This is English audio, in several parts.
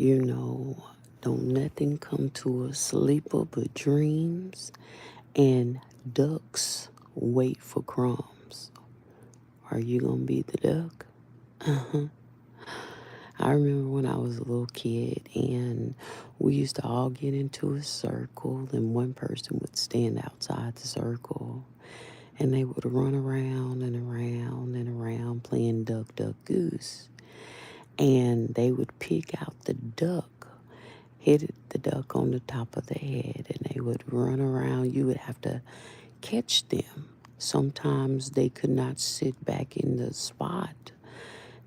You know, don't nothing come to a sleeper but dreams, and ducks wait for crumbs. Are you gonna be the duck? I remember when I was a little kid and we used to all get into a circle, and one person would stand outside the circle and they would run around and around and around playing duck, duck, goose. And they would pick out the duck, hit the duck on the top of the head, and they would run around. You would have to catch them. Sometimes they could not sit back in the spot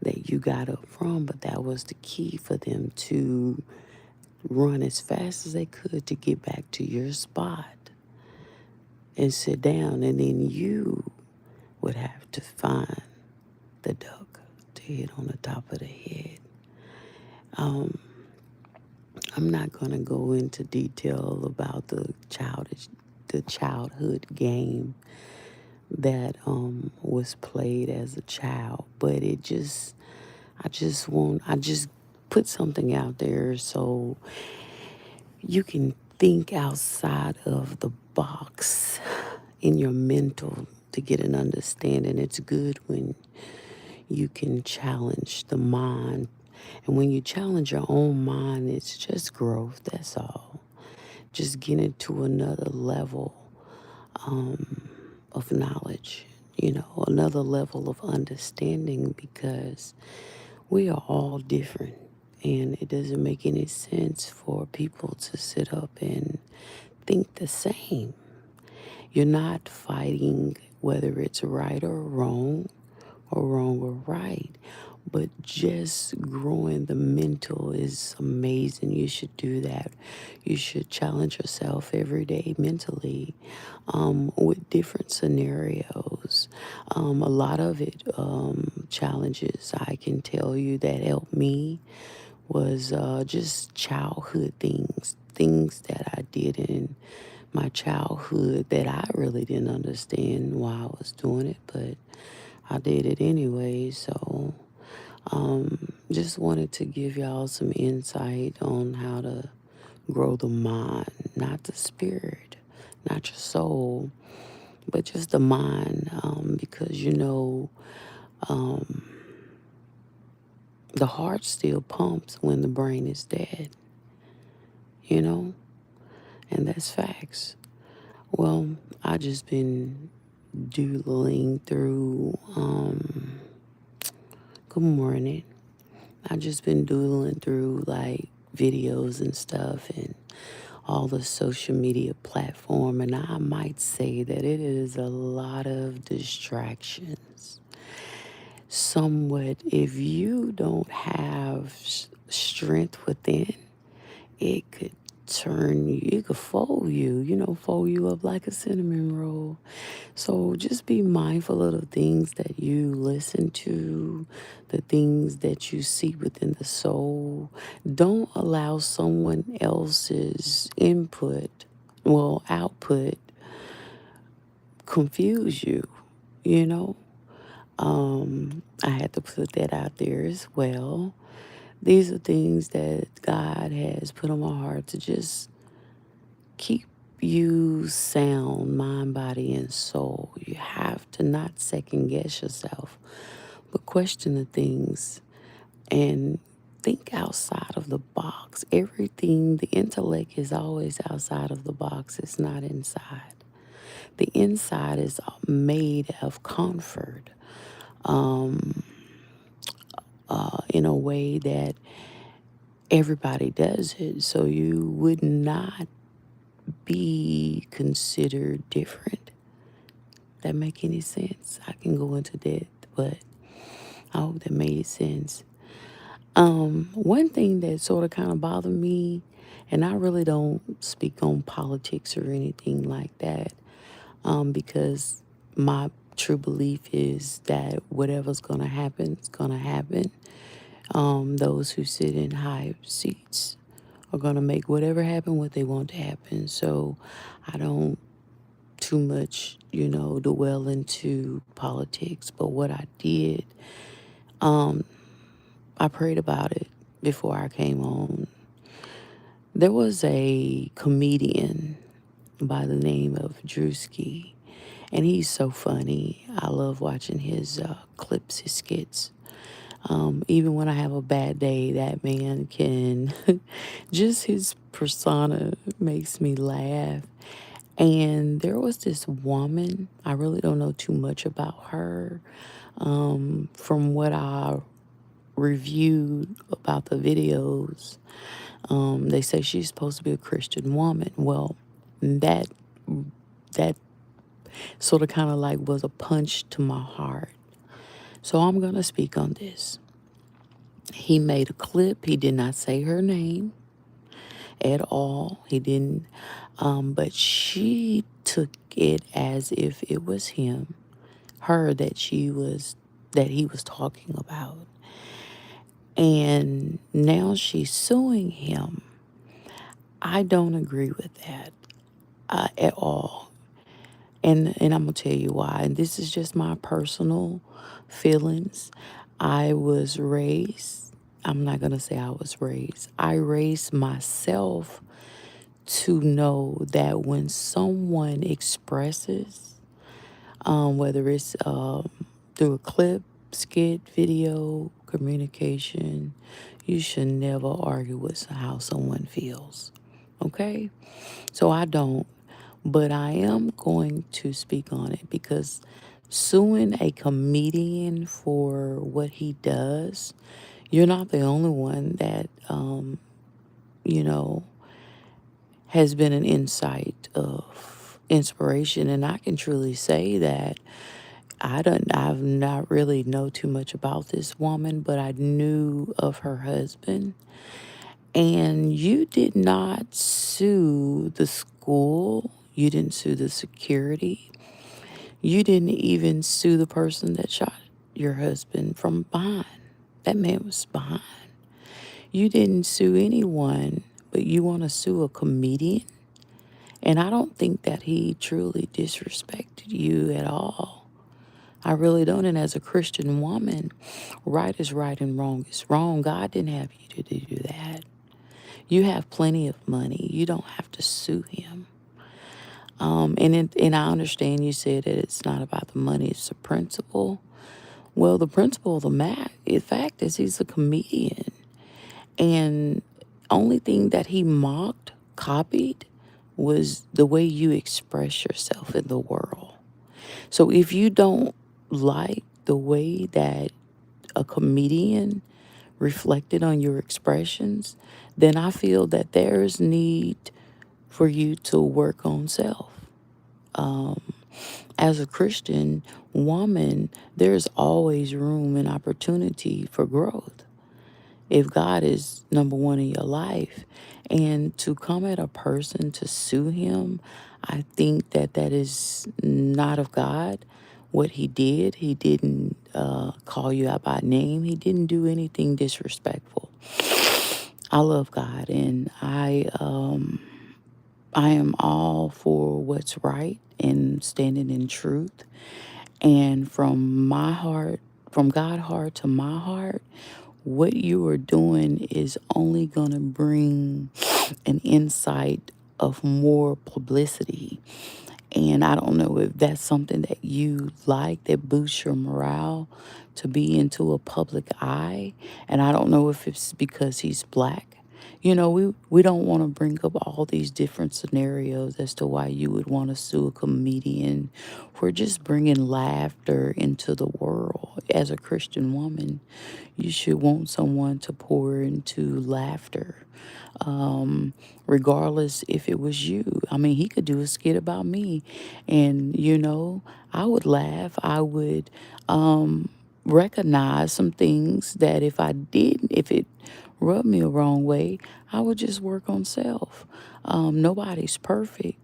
that you got up from, but that was the key for them to run as fast as they could to get back to your spot and sit down. And then you would have to find the duck to hit on the top of the head. Um, I'm not gonna go into detail about the childhood game that was played as a child, but I just put something out there so you can think outside of the box in your mental to get an understanding. It's good when you can challenge the mind. And when you challenge your own mind, it's just growth, that's all. Just getting to another level of knowledge, another level of understanding, because we are all different. And it doesn't make any sense for people to sit up and think the same. You're not fighting whether it's right or wrong or right, but just growing the mental is amazing. You should do that. You should challenge yourself every day mentally with different scenarios. A lot of it challenges I can tell you that helped me was just childhood things that I did in my childhood that I really didn't understand why I was doing it, but I did it anyway. So just wanted to give y'all some insight on how to grow the mind, not the spirit, not your soul, but just the mind, because the heart still pumps when the brain is dead, you know, and that's facts. Well, I just been doodling through. Good morning. I just been doodling through like videos and stuff and all the social media platform, and I might say that it is a lot of distractions. Somewhat, if you don't have strength within, it could turn you, it could fold you, fold you up like a cinnamon roll. So just be mindful of the things that you listen to, the things that you see within the soul. Don't allow someone else's output, confuse you, you know? I had to put that out there as well. These are things that God has put on my heart to just keep you sound, mind, body, and soul. You have to not second guess yourself, but question the things and think outside of the box. Everything, the intellect is always outside of the box, it's not inside. The inside is made of comfort in a way that everybody does it. So you would not be considered different. That make any sense? I can go into that, but I hope that made sense. One thing that sort of kind of bothered me, and I really don't speak on politics or anything like that, because my true belief is that whatever's gonna happen is gonna happen. Those who sit in high seats are gonna make whatever happen what they want to happen. So I don't too much, dwell into politics. But what I did, I prayed about it before I came on. There was a comedian by the name of Drewski, and he's so funny. I love watching his clips, his skits. Even when I have a bad day, that man can, just his persona makes me laugh. And there was this woman, I really don't know too much about her. From what I reviewed about the videos, they say she's supposed to be a Christian woman. Well, that that sort of kind of like was a punch to my heart. So I'm going to speak on this. He made a clip. He did not say her name at all. He didn't, but she took it as if it was her that he was talking about. And now she's suing him. I don't agree with that at all. And I'm going to tell you why. And this is just my personal feelings. I was raised, I'm not going to say I was raised. I raised myself to know that when someone expresses, whether it's through a clip, skit, video, communication, you should never argue with how someone feels. Okay? So I don't, but I am going to speak on it because suing a comedian for what he does, you're not the only one that, you know, has been an insight of inspiration. And I can truly say that I've not really know too much about this woman, but I knew of her husband. And you did not sue the school. You didn't sue the security. You didn't even sue the person that shot your husband from behind. That man was behind. You didn't sue anyone, but you want to sue a comedian? And I don't think that he truly disrespected you at all. I really don't. And as a Christian woman, right is right and wrong is wrong. God didn't have you to do that. You have plenty of money. You don't have to sue him. And I understand you said that it's not about the money, it's the principle. Well, the principle of the fact is he's a comedian. And only thing that he mocked, copied, was the way you express yourself in the world. So if you don't like the way that a comedian reflected on your expressions, then I feel that there's need for you to work on self. As a Christian woman, there's always room and opportunity for growth if God is number one in your life. And to come at a person to sue him, I think that that is not of God. What he didn't call you out by name. He didn't do anything disrespectful. I love God, and I am all for what's right and standing in truth. And from my heart, from God's heart to my heart, what you are doing is only going to bring an insight of more publicity. And I don't know if that's something that you like that boosts your morale to be into a public eye. And I don't know if it's because he's black. You know, we don't want to bring up all these different scenarios as to why you would want to sue a comedian for just bringing laughter into the world. As a Christian woman, you should want someone to pour into laughter, regardless if it was you. I mean, he could do a skit about me, and I would laugh. I would recognize some things that if it rubbed me a wrong way, I would just work on self. Nobody's perfect.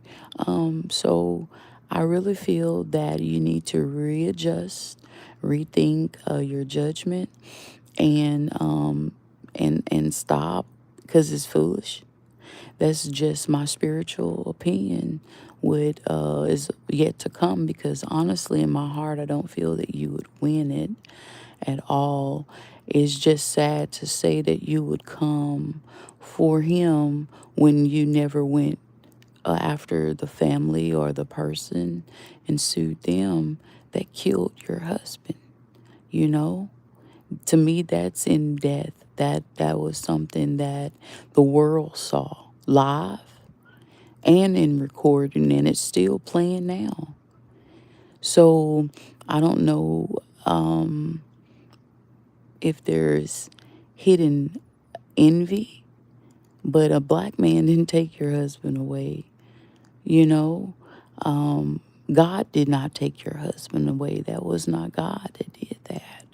So I really feel that you need to readjust, rethink your judgment, and stop because it's foolish. That's just my spiritual opinion. What is yet to come, because honestly, in my heart, I don't feel that you would win it at all. It's just sad to say that you would come for him when you never went after the family or the person and sued them that killed your husband. You know, to me, that's in death. That was something that the world saw live and in recording, and it's still playing now. So I don't know if there's hidden envy, but a black man didn't take your husband away. You know, God did not take your husband away. That was not God that did that.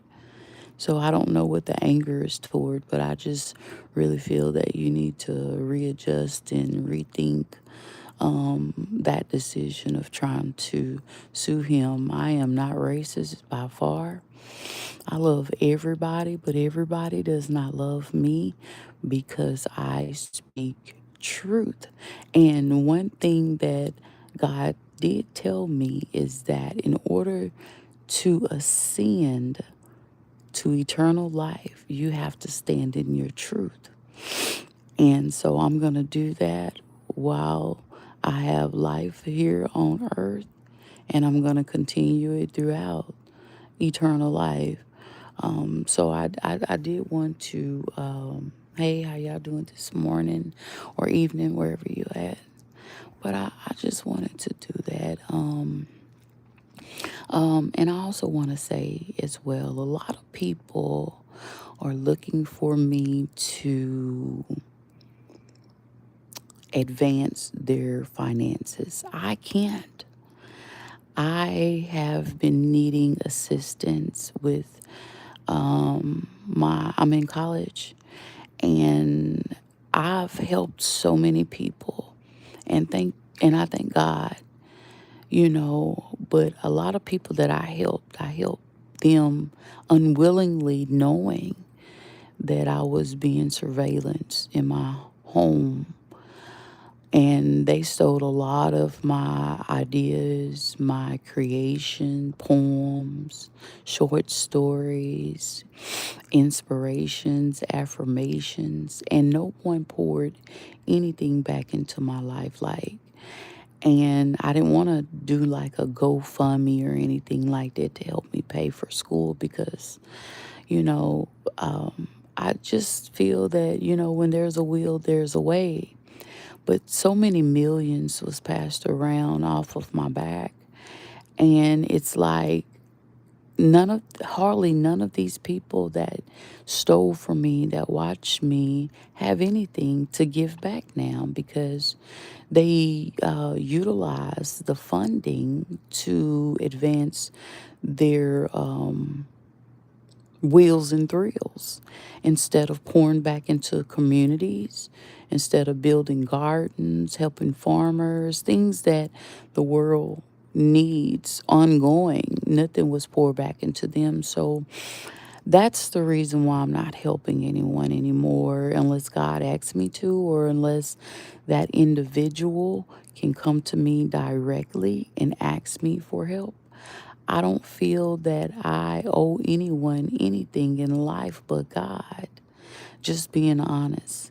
So I don't know what the anger is toward, but I just really feel that you need to readjust and rethink that decision of trying to sue him. I am not racist by far. I love everybody, but everybody does not love me because I speak truth. And one thing that God did tell me is that in order to ascend to eternal life, you have to stand in your truth. And so I'm going to do that while I have life here on earth, and I'm going to continue it throughout eternal life. So I did want to, hey, how y'all doing this morning or evening, wherever you at? But I just wanted to do that. And I also want to say as well, a lot of people are looking for me to advance their finances. I can't. I have been needing assistance with I'm in college, and I've helped so many people, and I thank God, but a lot of people that I helped them unwillingly, knowing that I was being surveillance in my home. And they stole a lot of my ideas, my creation, poems, short stories, inspirations, affirmations, and no one poured anything back into my life. And I didn't want to do like a GoFundMe or anything like that to help me pay for school because, you know, I just feel that, when there's a will, there's a way. But so many millions was passed around off of my back. And it's like hardly none of these people that stole from me, that watched me, have anything to give back now because they utilize the funding to advance their wheels and thrills instead of pouring back into communities, instead of building gardens, helping farmers, things that the world needs ongoing. Nothing was poured back into them. So that's the reason why I'm not helping anyone anymore unless God asks me to, or unless that individual can come to me directly and ask me for help. I don't feel that I owe anyone anything in life but God. Just being honest.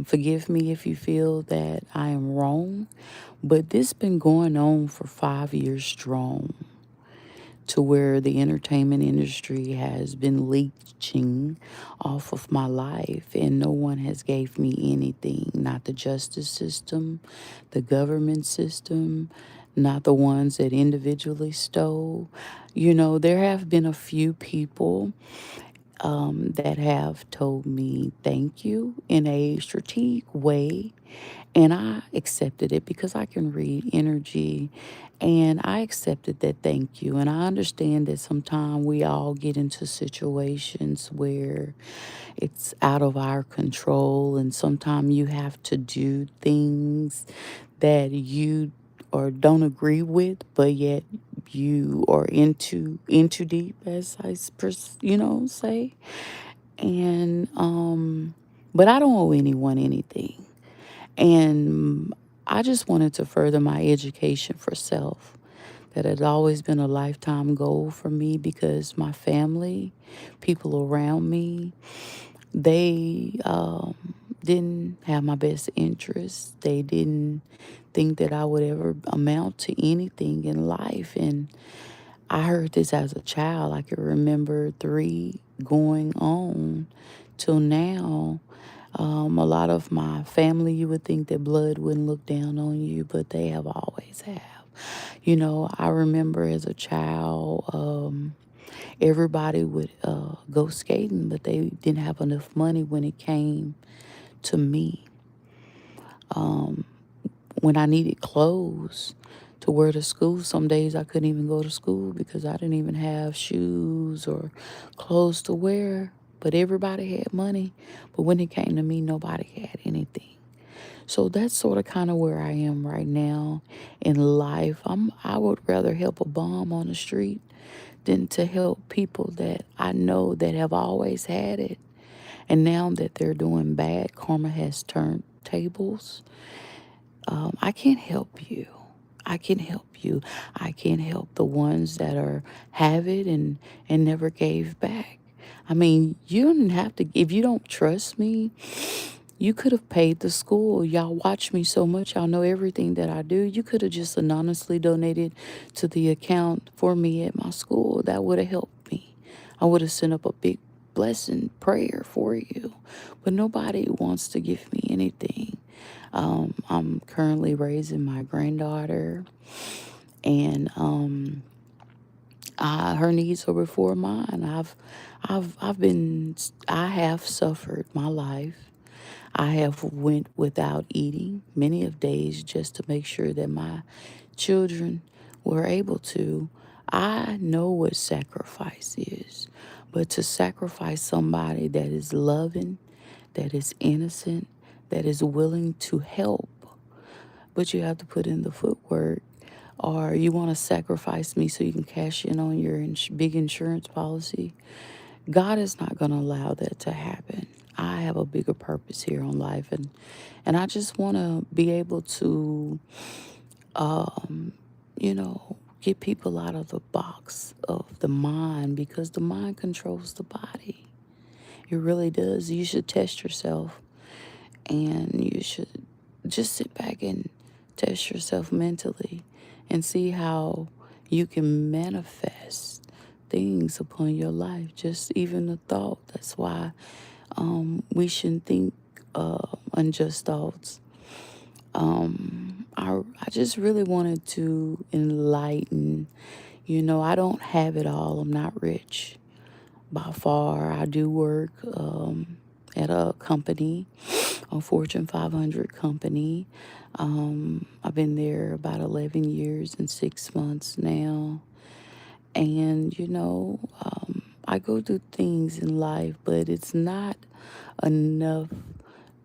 Forgive me if you feel that I am wrong, but this been going on for 5 years strong, to where the entertainment industry has been leeching off of my life, and no one has gave me anything. Not the justice system, the government system, not the ones that individually stole. There have been a few people that have told me thank you in a strategic way. And I accepted it because I can read energy. And I accepted that thank you. And I understand that sometimes we all get into situations where it's out of our control. And sometimes you have to do things that you or don't agree with, but yet you are into deep, as say. And but I don't owe anyone anything. And I just wanted to further my education for self, that had always been a lifetime goal for me because my family, people around me, they didn't have my best interests. They didn't think that I would ever amount to anything in life. And I heard this as a child. I can remember 3 going on till now. A lot of my family, you would think that blood wouldn't look down on you, but they have always have. I remember as a child, everybody would go skating, but they didn't have enough money when it came to me. When I needed clothes to wear to school, some days I couldn't even go to school because I didn't even have shoes or clothes to wear. But everybody had money. But when it came to me, nobody had anything. So that's sort of kind of where I am right now in life. I would rather help a bum on the street than to help people that I know that have always had it. And now that they're doing bad, karma has turned tables. I can't help you. I can help you. I can't help the ones that are have it and never gave back. I mean, you don't have to. If you don't trust me, you could have paid the school. Y'all watch me so much. Y'all know everything that I do. You could have just anonymously donated to the account for me at my school. That would have helped me. I would have sent up a big blessing prayer for you. But nobody wants to give me anything. I'm currently raising my granddaughter, and her needs are before mine. I have suffered my life. I have went without eating many of days just to make sure that my children were able to. I know what sacrifice is, but to sacrifice somebody that is loving, that is innocent, that is willing to help, but you have to put in the footwork. Or you want to sacrifice me so you can cash in on your big insurance policy. God is not going to allow that to happen. I have a bigger purpose here on life, and I just want to be able to, get people out of the box of the mind because the mind controls the body. It really does. You should test yourself, and you should just sit back and test yourself mentally and see how you can manifest things upon your life. Just even the thought. That's why we shouldn't think unjust thoughts. I just really wanted to enlighten. I don't have it all. I'm not rich by far. I do work at a company, a Fortune 500 company. I've been there about 11 years and 6 months now. And, I go through things in life, but it's not enough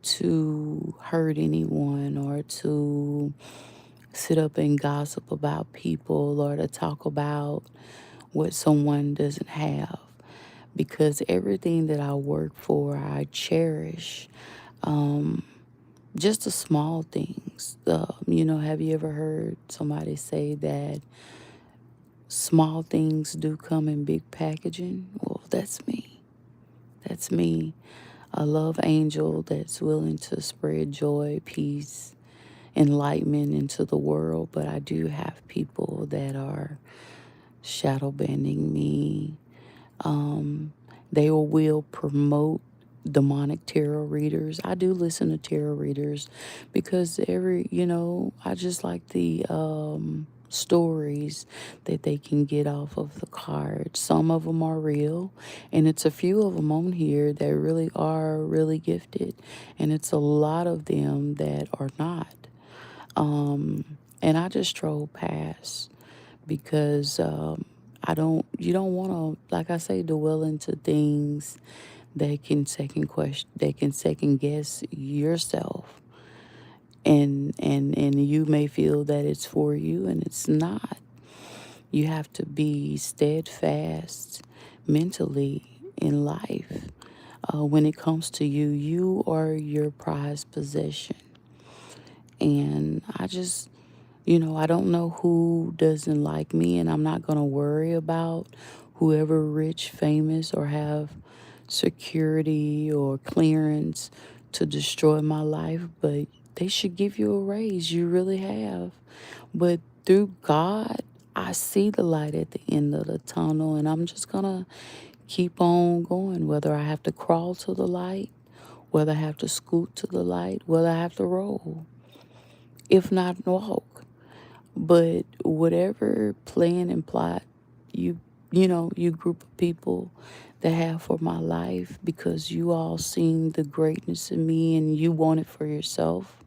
to hurt anyone or to sit up and gossip about people or to talk about what someone doesn't have. Because everything that I work for, I cherish. Just the small things. Have you ever heard somebody say that small things do come in big packaging? Well, that's me. That's me. A love angel that's willing to spread joy, peace, enlightenment into the world. But I do have people that are shadow banning me. They will promote demonic tarot readers. I do listen to tarot readers because I just like the stories that they can get off of the cards. Some of them are real, and it's a few of them on here that really are really gifted, and it's a lot of them that are not. And I just stroll past because you don't want to, like I say, dwell into things that can second guess yourself. And you may feel that it's for you and it's not. You have to be steadfast mentally in life. When it comes to you, you are your prized possession. And I just I don't know who doesn't like me, and I'm not going to worry about whoever rich, famous, or have security or clearance to destroy my life, but they should give you a raise. You really have. But through God, I see the light at the end of the tunnel, and I'm just going to keep on going, whether I have to crawl to the light, whether I have to scoot to the light, whether I have to roll, if not walk. But whatever plan and plot you you group of people that have for my life, because you all seen the greatness in me and you want it for yourself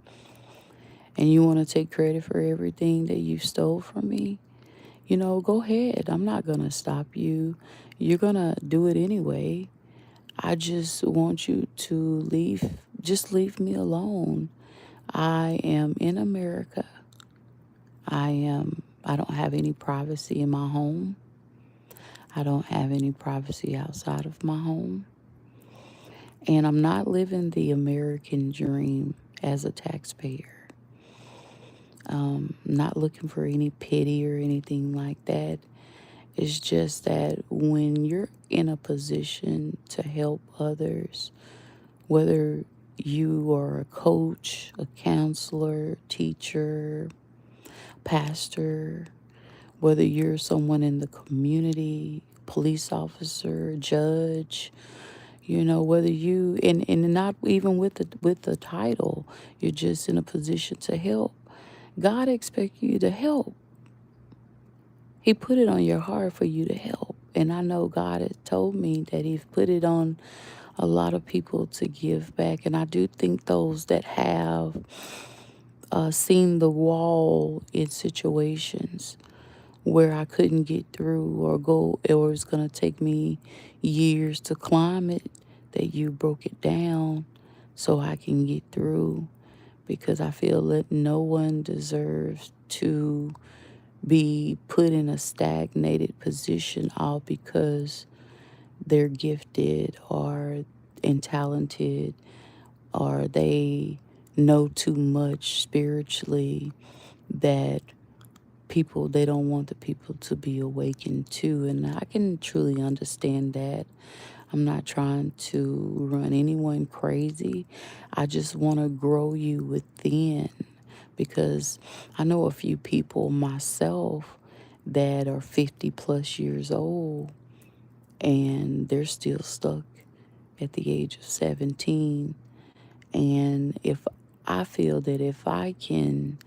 and you want to take credit for everything that you stole from me, go ahead. I'm not going to stop you. You're going to do it anyway. I just want you to just leave me alone. I am in America. I don't have any privacy in my home. I don't have any privacy outside of my home. And I'm not living the American dream as a taxpayer. Not looking for any pity or anything like that. It's just that when you're in a position to help others, whether you are a coach, a counselor, teacher, pastor, whether you're someone in the community, police officer, judge, whether you and not even with the title, you're just in a position to help. God expects you to help. He put it on your heart for you to help. And I know God has told me that He's put it on a lot of people to give back. And I do think those that have seen the wall in situations where I couldn't get through or go, or it's going to take me years to climb it, that you broke it down so I can get through, because I feel that no one deserves to be put in a stagnated position all because they're gifted or and talented, or they know too much spiritually, that they don't want the people to be awakened to. And I can truly understand that. I'm not trying to run anyone crazy. I just want to grow you within, because I know a few people myself that are 50 plus years old and they're still stuck at the age of 17. And if I feel that if I can